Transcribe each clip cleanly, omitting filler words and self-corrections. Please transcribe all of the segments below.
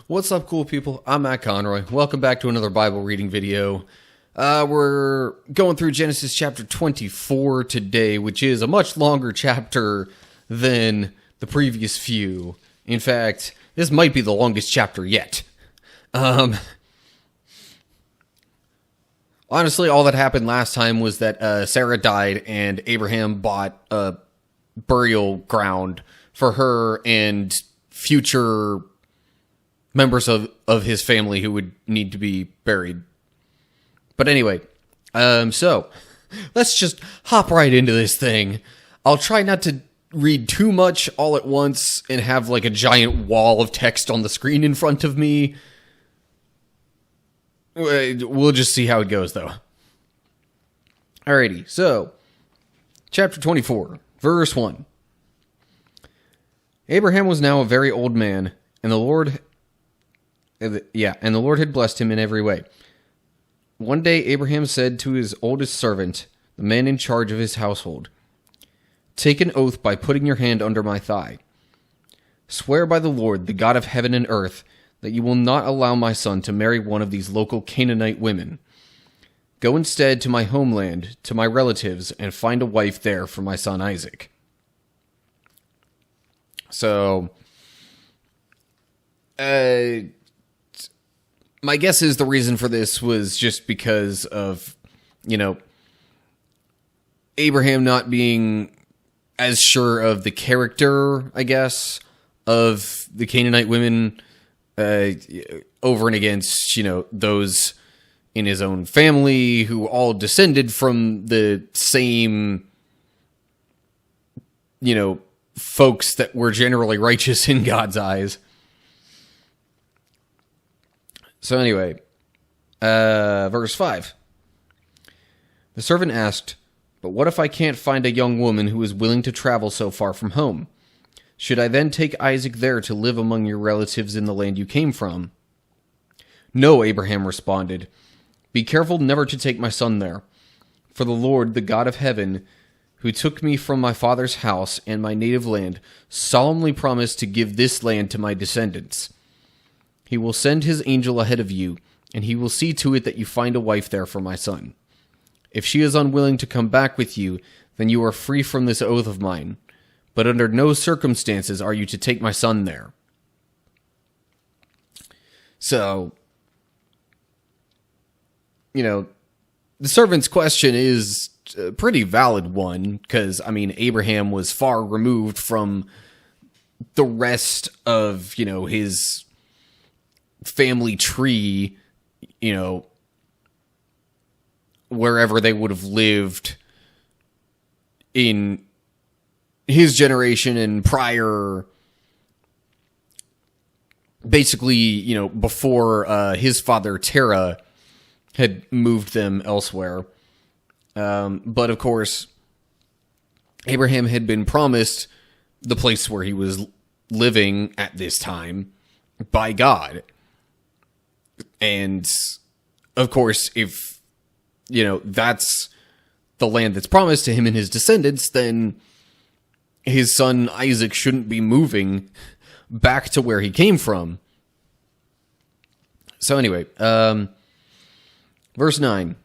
What's up, cool people? I'm Matt Conroy. Welcome back to another Bible reading video. We're going through Genesis chapter 24 today, which is a much longer chapter than the previous few. In fact, this might be the longest chapter yet. Honestly, all that happened last time was that Sarah died and Abraham bought a burial ground for her and future members of his family who would need to be buried. But anyway, so let's just hop right into this thing. I'll try not to read too much all at once and have like a giant wall of text on the screen in front of me. We'll just see how it goes, though. Alrighty, so chapter 24, verse 1. Abraham was now a very old man, and the Lord had blessed him in every way. One day Abraham said to his oldest servant, the man in charge of his household, "Take an oath by putting your hand under my thigh. Swear by the Lord, the God of heaven and earth, that you will not allow my son to marry one of these local Canaanite women. Go instead to my homeland, to my relatives, and find a wife there for my son Isaac." So, my guess is the reason for this was just because of, Abraham not being as sure of the character, I guess, of the Canaanite women over and against, those in his own family who all descended from the same, folks that were generally righteous in God's eyes. So anyway, verse 5. The servant asked, "But what if I can't find a young woman who is willing to travel so far from home? Should I then take Isaac there to live among your relatives in the land you came from?" "No," Abraham responded. "Be careful never to take my son there. For the Lord, the God of heaven, who took me from my father's house and my native land, solemnly promised to give this land to my descendants. He will send his angel ahead of you, and he will see to it that you find a wife there for my son. If she is unwilling to come back with you, then you are free from this oath of mine. But under no circumstances are you to take my son there." So, the servant's question is a pretty valid one, because, Abraham was far removed from the rest of, his family tree, wherever they would have lived in his generation and prior, basically, before his father Terah had moved them elsewhere. But of course, Abraham had been promised the place where he was living at this time by God. And of course, if, that's the land that's promised to him and his descendants, then his son Isaac shouldn't be moving back to where he came from. So anyway, verse 9.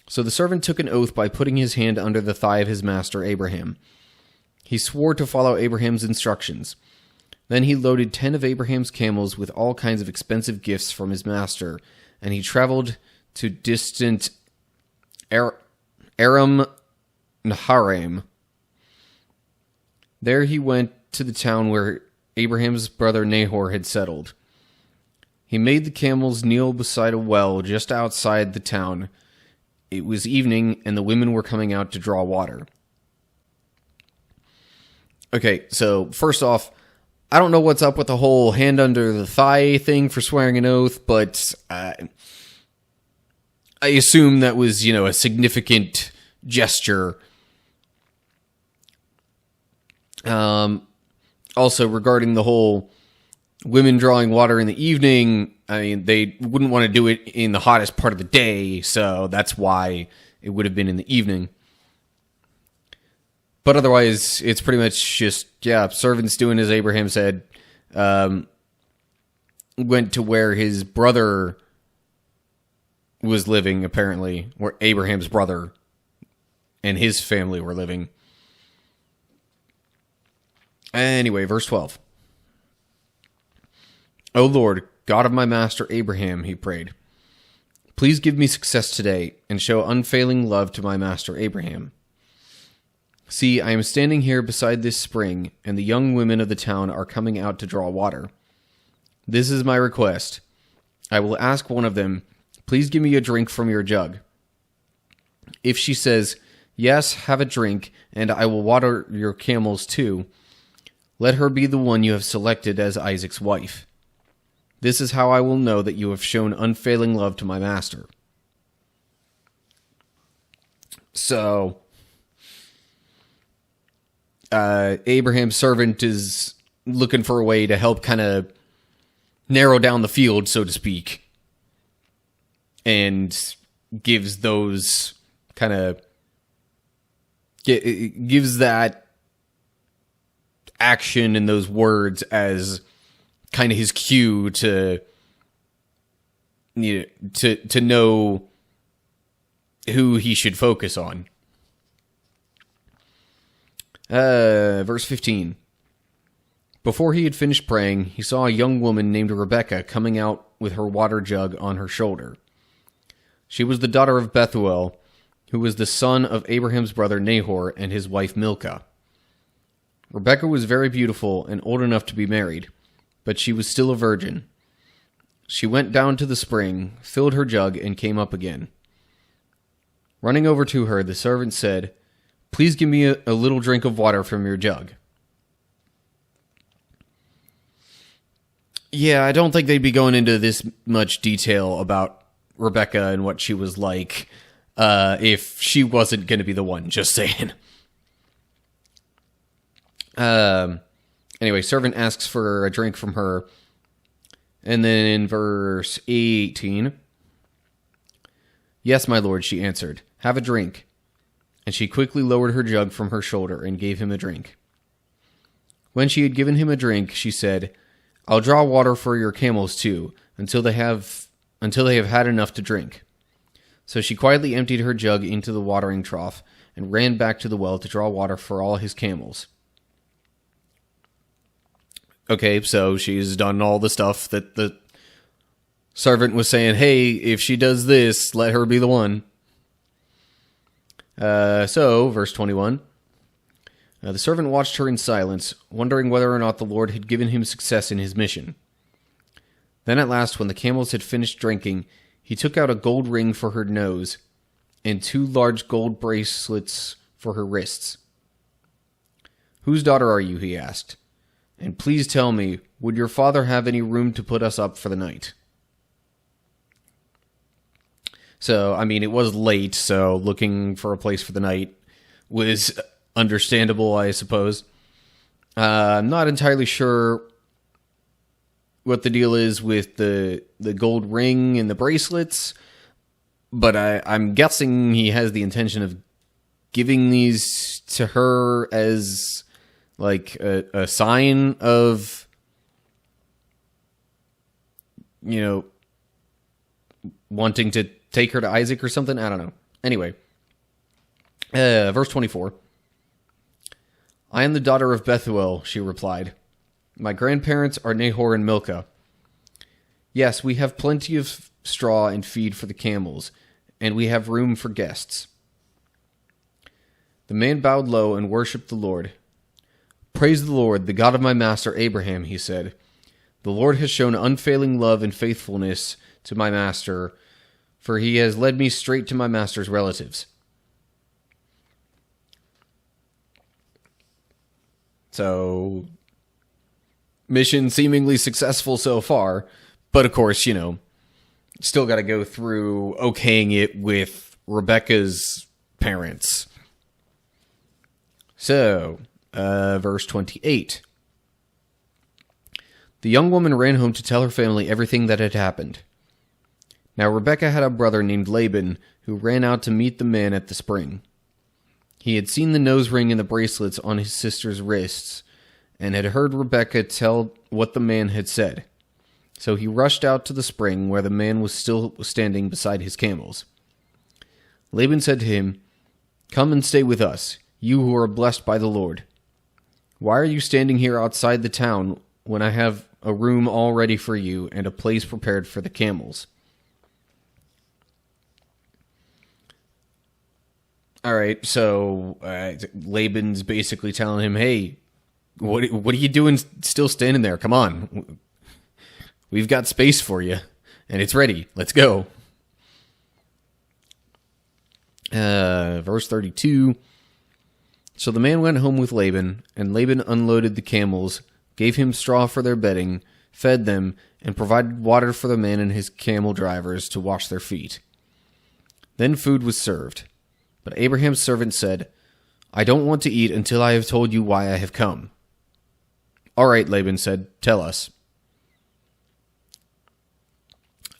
So the servant took an oath by putting his hand under the thigh of his master Abraham. He swore to follow Abraham's instructions. Then he loaded 10 of Abraham's camels with all kinds of expensive gifts from his master, and he traveled to distant Aram Naharaim. There he went to the town where Abraham's brother Nahor had settled. He made the camels kneel beside a well just outside the town. It was evening, and the women were coming out to draw water. Okay, so first off, I don't know what's up with the whole hand under the thigh thing for swearing an oath, but I assume that was, a significant gesture. Also, regarding the whole women drawing water in the evening, they wouldn't want to do it in the hottest part of the day, so that's why it would have been in the evening. But otherwise, it's pretty much just, servants doing as Abraham said. went to where his brother was living, apparently, where Abraham's brother and his family were living. Anyway, verse 12. O Lord, God of my master Abraham, he prayed, please give me success today and show unfailing love to my master Abraham. See, I am standing here beside this spring, and the young women of the town are coming out to draw water. This is my request. I will ask one of them, please give me a drink from your jug. If she says, yes, have a drink, and I will water your camels too, let her be the one you have selected as Isaac's wife. This is how I will know that you have shown unfailing love to my master. So, Abraham's servant is looking for a way to help kind of narrow down the field, so to speak. And gives those kind of... gives that action and those words as kind of his cue to know who he should focus on. Verse 15. Before he had finished praying, he saw a young woman named Rebekah coming out with her water jug on her shoulder. She was the daughter of Bethuel, who was the son of Abraham's brother Nahor and his wife Milcah. Rebekah was very beautiful and old enough to be married, but she was still a virgin. She went down to the spring, filled her jug, and came up again. Running over to her, the servant said, please give me a little drink of water from your jug. Yeah, I don't think they'd be going into this much detail about Rebekah and what she was like if she wasn't going to be the one, just saying. Anyway, servant asks for a drink from her. And then in verse 18, yes, my lord, she answered, have a drink. And she quickly lowered her jug from her shoulder and gave him a drink. When she had given him a drink, she said, I'll draw water for your camels too, until they have had enough to drink. So she quietly emptied her jug into the watering trough and ran back to the well to draw water for all his camels. Okay, so she's done all the stuff that the servant was saying, hey, if she does this, let her be the one. So, verse 21. The servant watched her in silence, wondering whether or not the Lord had given him success in his mission. Then at last, when the camels had finished drinking, he took out a gold ring for her nose and 2 large gold bracelets for her wrists. Whose daughter are you? He asked. And please tell me, would your father have any room to put us up for the night? So, I mean, it was late, so looking for a place for the night was understandable, I suppose. I'm not entirely sure what the deal is with the gold ring and the bracelets, but I'm guessing he has the intention of giving these to her as like a sign of, you know, wanting to take her to Isaac or something. I don't know. Anyway, verse 24. I am the daughter of Bethuel, she replied. My grandparents are Nahor and Milcah. Yes, we have plenty of straw and feed for the camels, and we have room for guests. The man bowed low and worshipped the Lord. Praise the Lord, the God of my master Abraham, he said. The Lord has shown unfailing love and faithfulness to my master, for he has led me straight to my master's relatives. So, mission seemingly successful so far, but of course, you know, still got to go through okaying it with Rebekah's parents. So, verse 28. The young woman ran home to tell her family everything that had happened. Now Rebekah had a brother named Laban who ran out to meet the man at the spring. He had seen the nose ring and the bracelets on his sister's wrists, and had heard Rebekah tell what the man had said. So he rushed out to the spring where the man was still standing beside his camels. Laban said to him, "Come and stay with us, you who are blessed by the Lord. Why are you standing here outside the town when I have a room all ready for you and a place prepared for the camels?" All right, so Laban's basically telling him, "Hey, what are you doing still standing there? Come on. We've got space for you, and it's ready. Let's go." Verse 32. So the man went home with Laban, and Laban unloaded the camels, gave him straw for their bedding, fed them, and provided water for the man and his camel drivers to wash their feet. Then food was served. But Abraham's servant said, "I don't want to eat until I have told you why I have come." "All right," Laban said, "tell us."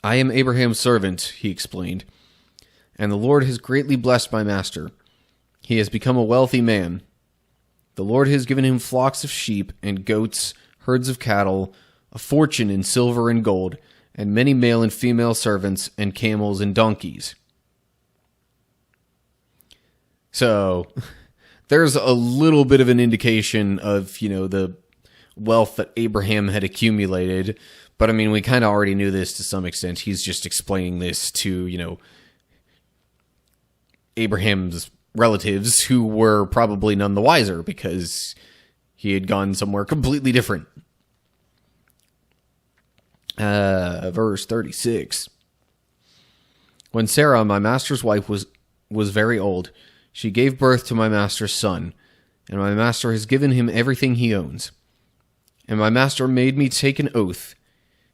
"I am Abraham's servant," he explained, "and the Lord has greatly blessed my master. He has become a wealthy man. The Lord has given him flocks of sheep and goats, herds of cattle, a fortune in silver and gold, and many male and female servants, and camels and donkeys." So there's a little bit of an indication of, the wealth that Abraham had accumulated. But I mean, we kind of already knew this to some extent. He's just explaining this to, Abraham's relatives, who were probably none the wiser because he had gone somewhere completely different. Verse 36. When Sarah, my master's wife, was very old, she gave birth to my master's son, and my master has given him everything he owns. And my master made me take an oath.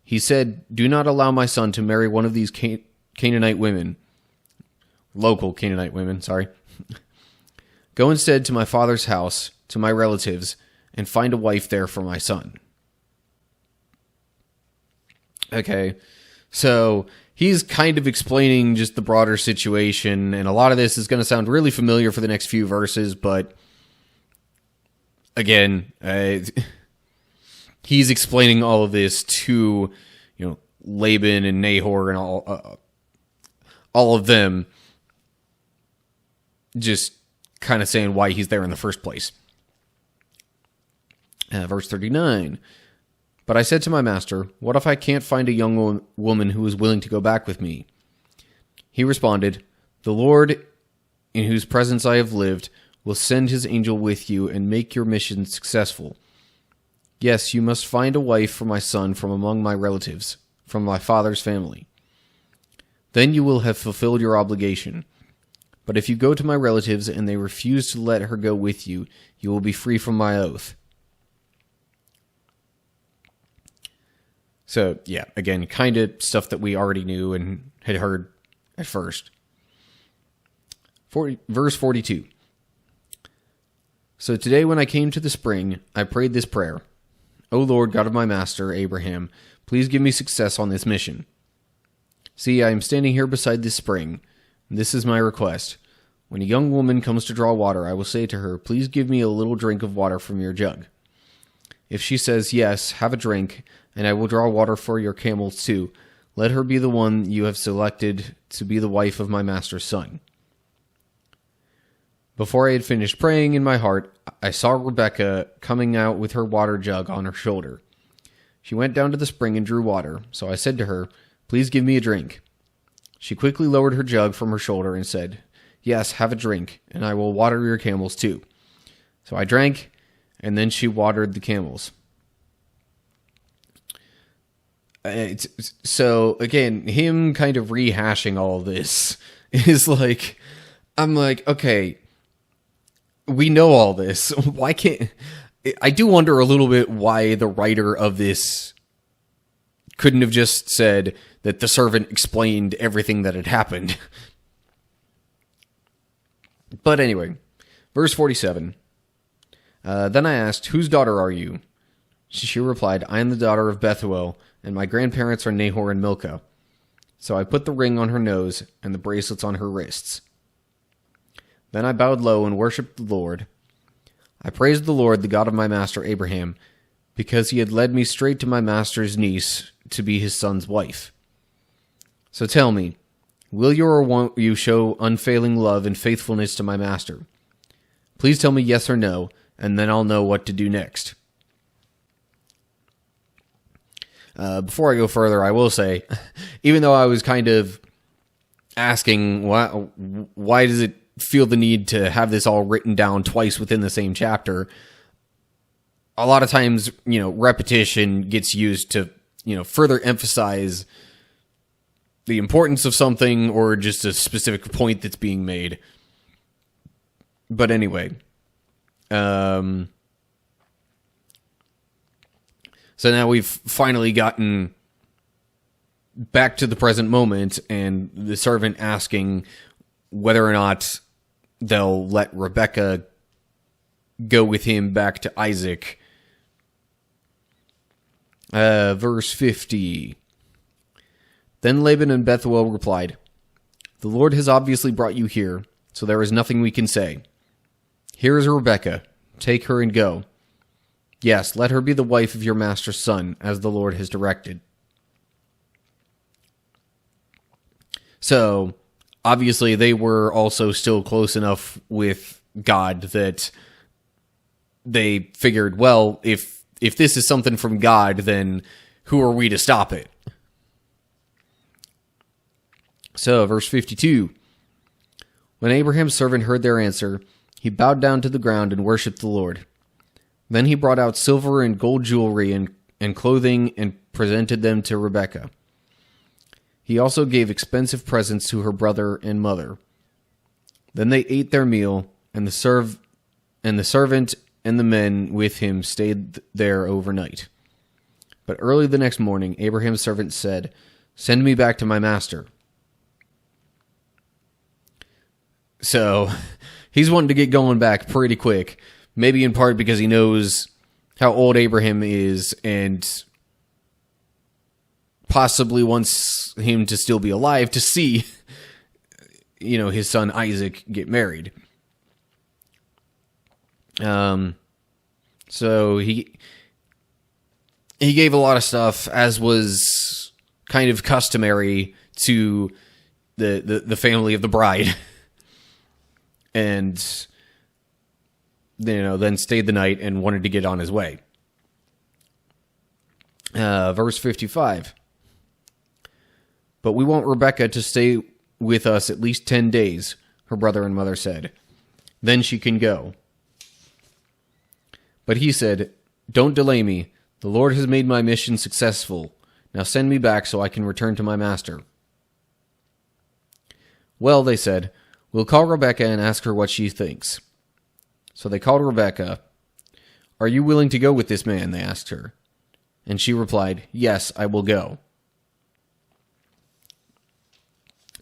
He said, "Do not allow my son to marry one of these Canaanite women." Local Canaanite women, sorry. "Go instead to my father's house, to my relatives, and find a wife there for my son." Okay, so he's kind of explaining just the broader situation, and a lot of this is going to sound really familiar for the next few verses, but again, he's explaining all of this to, Laban and Nahor and all of them, just kind of saying why he's there in the first place. Verse 39. But I said to my master, "What if I can't find a young woman who is willing to go back with me?" He responded, "The Lord, in whose presence I have lived, will send his angel with you and make your mission successful. Yes, you must find a wife for my son from among my relatives, from my father's family. Then you will have fulfilled your obligation. But if you go to my relatives and they refuse to let her go with you, you will be free from my oath." So, yeah, again, kind of stuff that we already knew and had heard at first. Verse 42. So today when I came to the spring, I prayed this prayer. "O Lord, God of my master, Abraham, please give me success on this mission. See, I am standing here beside this spring, and this is my request. When a young woman comes to draw water, I will say to her, 'Please give me a little drink of water from your jug.' If she says, 'Yes, have a drink, and I will draw water for your camels too,' let her be the one you have selected to be the wife of my master's son." Before I had finished praying in my heart, I saw Rebekah coming out with her water jug on her shoulder. She went down to the spring and drew water, so I said to her, "Please give me a drink." She quickly lowered her jug from her shoulder and said, "Yes, have a drink, and I will water your camels too." So I drank, and then she watered the camels. So, again, him kind of rehashing all this is like, I'm like, okay, we know all this. Why can't... I do wonder a little bit why the writer of this couldn't have just said that the servant explained everything that had happened. But anyway, verse 47. Then I asked, "Whose daughter are you?" She replied, "I am the daughter of Bethuel, and my grandparents are Nahor and Milcah." So I put the ring on her nose and the bracelets on her wrists. Then I bowed low and worshipped the Lord. I praised the Lord, the God of my master Abraham, because he had led me straight to my master's niece to be his son's wife. So tell me, will you or won't you show unfailing love and faithfulness to my master? Please tell me yes or no, and then I'll know what to do next. Before I go further, I will say, even though I was kind of asking why does it feel the need to have this all written down twice within the same chapter, a lot of times, repetition gets used to, further emphasize the importance of something or just a specific point that's being made. But anyway, so now we've finally gotten back to the present moment, and the servant asking whether or not they'll let Rebekah go with him back to Isaac. Verse 50. Then Laban and Bethuel replied, "The Lord has obviously brought you here, so there is nothing we can say. Here is Rebekah. Take her and go. Yes, let her be the wife of your master's son, as the Lord has directed." So, obviously, they were also still close enough with God that they figured, well, if this is something from God, then who are we to stop it? So, verse 52. When Abraham's servant heard their answer, he bowed down to the ground and worshipped the Lord. Then he brought out silver and gold jewelry and clothing and presented them to Rebekah. He also gave expensive presents to her brother and mother. Then they ate their meal, and the servant and the men with him stayed there overnight. But early the next morning, Abraham's servant said, "Send me back to my master." So, he's wanting to get going back pretty quick, maybe in part because he knows how old Abraham is and possibly wants him to still be alive to see, his son Isaac get married. So he gave a lot of stuff, as was kind of customary to the family of the bride. And, then stayed the night and wanted to get on his way. Verse 55. But we want Rebekah to stay with us at least 10 days, her brother and mother said. Then she can go. But he said, "Don't delay me. The Lord has made my mission successful. Now send me back so I can return to my master." Well, they said, "We'll call Rebekah and ask her what she thinks." So they called Rebekah. "Are you willing to go with this man?" they asked her. And she replied, "Yes, I will go."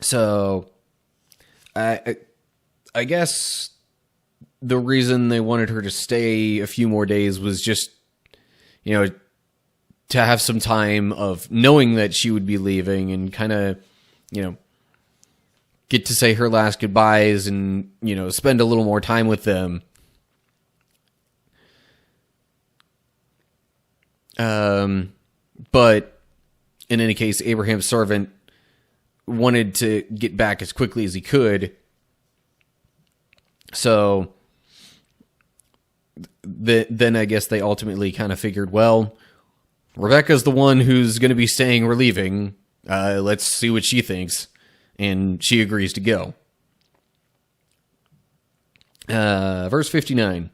So, I guess the reason they wanted her to stay a few more days was just, to have some time of knowing that she would be leaving and kind of, get to say her last goodbyes and, spend a little more time with them. But in any case, Abraham's servant wanted to get back as quickly as he could. So then I guess they ultimately kind of figured, well, Rebekah's the one who's going to be staying or leaving. Let's see what she thinks. And she agrees to go. Verse 59.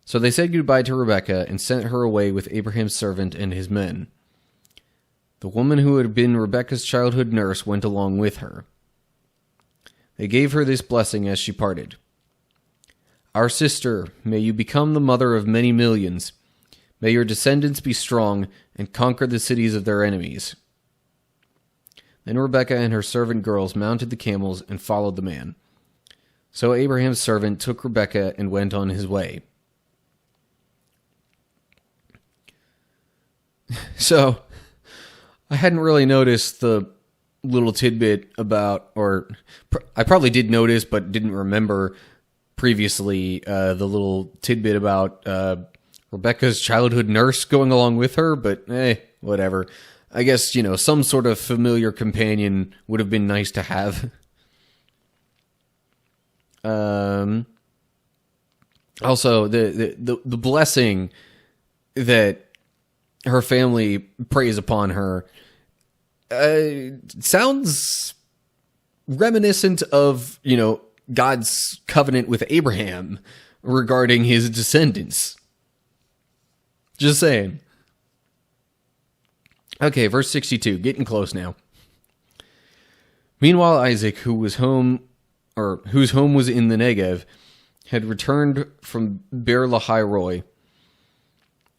So they said goodbye to Rebekah and sent her away with Abraham's servant and his men. The woman who had been Rebekah's childhood nurse went along with her. They gave her this blessing as she parted. "Our sister, may you become the mother of many millions. May your descendants be strong and conquer the cities of their enemies." Then Rebekah and her servant girls mounted the camels and followed the man. So Abraham's servant took Rebekah and went on his way. So, I hadn't really noticed the little tidbit about, or I probably did notice but didn't remember previously, the little tidbit about Rebecca's childhood nurse going along with her, but whatever. I guess, some sort of familiar companion would have been nice to have. Also, the blessing that her family prays upon her sounds reminiscent of, God's covenant with Abraham regarding his descendants. Just saying. Okay, verse 62, getting close now. Meanwhile, Isaac, whose home was in the Negev, had returned from Beer Lahai Roi.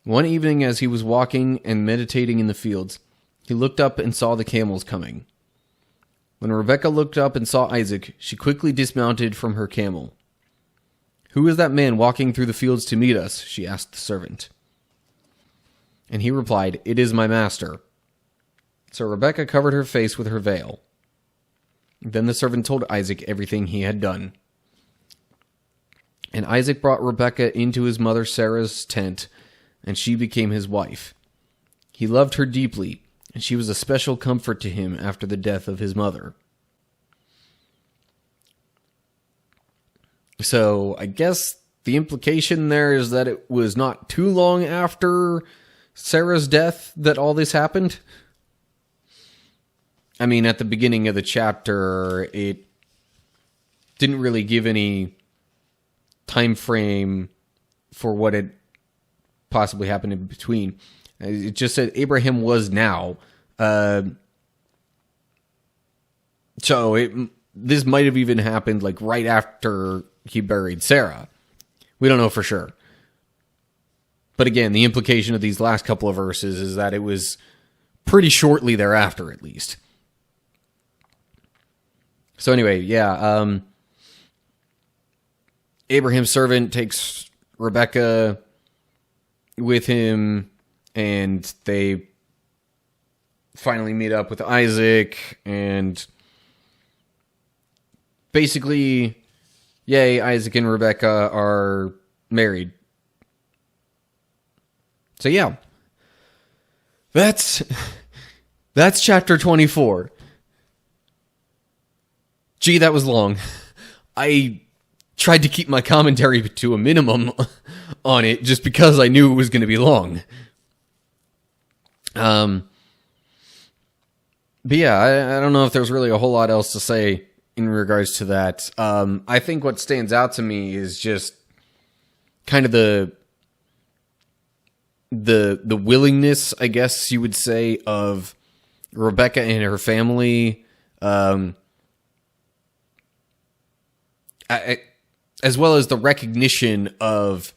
One evening, as he was walking and meditating in the fields, he looked up and saw the camels coming. When Rebekah looked up and saw Isaac, she quickly dismounted from her camel. "Who is that man walking through the fields to meet us?" she asked the servant. And he replied, "It is my master." So Rebekah covered her face with her veil. Then the servant told Isaac everything he had done. And Isaac brought Rebekah into his mother Sarah's tent, and she became his wife. He loved her deeply, and she was a special comfort to him after the death of his mother. So I guess the implication there is that it was not too long after Sarah's death that all this happened. I mean, at the beginning of the chapter, it didn't really give any time frame for what had possibly happened in between. It just said Abraham was now. So this might have even happened like right after he buried Sarah. We don't know for sure. But again, the implication of these last couple of verses is that it was pretty shortly thereafter, at least. So anyway, Abraham's servant takes Rebekah with him, and they finally meet up with Isaac, and basically, yay, Isaac and Rebekah are married. So yeah, that's chapter 24. Gee, that was long. I tried to keep my commentary to a minimum on it just because I knew it was going to be long. But yeah, I don't know if there's really a whole lot else to say in regards to that. I think what stands out to me is just kind of the willingness, I guess you would say, of Rebekah and her family, as well as the recognition of,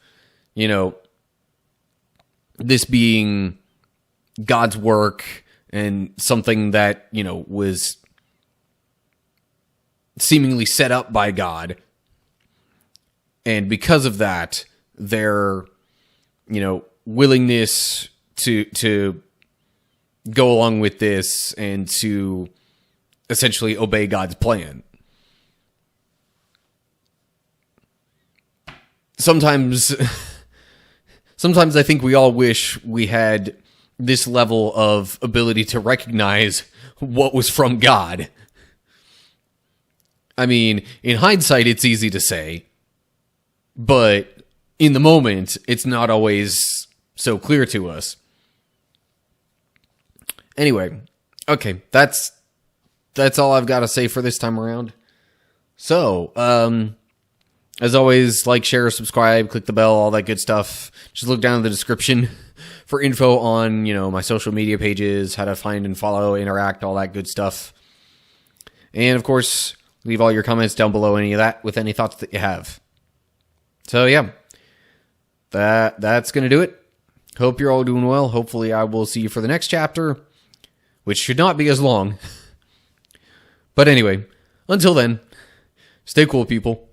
this being God's work and something that, was seemingly set up by God. And because of that, their, willingness to go along with this and to essentially obey God's plan. Sometimes I think we all wish we had this level of ability to recognize what was from God. I mean, in hindsight, it's easy to say, but in the moment, it's not always so clear to us. Anyway, okay, that's all I've got to say for this time around. So, as always, like, share, subscribe, click the bell, all that good stuff. Just look down in the description for info on, my social media pages, how to find and follow, interact, all that good stuff. And, of course, leave all your comments down below any of that with any thoughts that you have. So, yeah, that's going to do it. Hope you're all doing well. Hopefully, I will see you for the next chapter, which should not be as long. But anyway, until then, stay cool, people.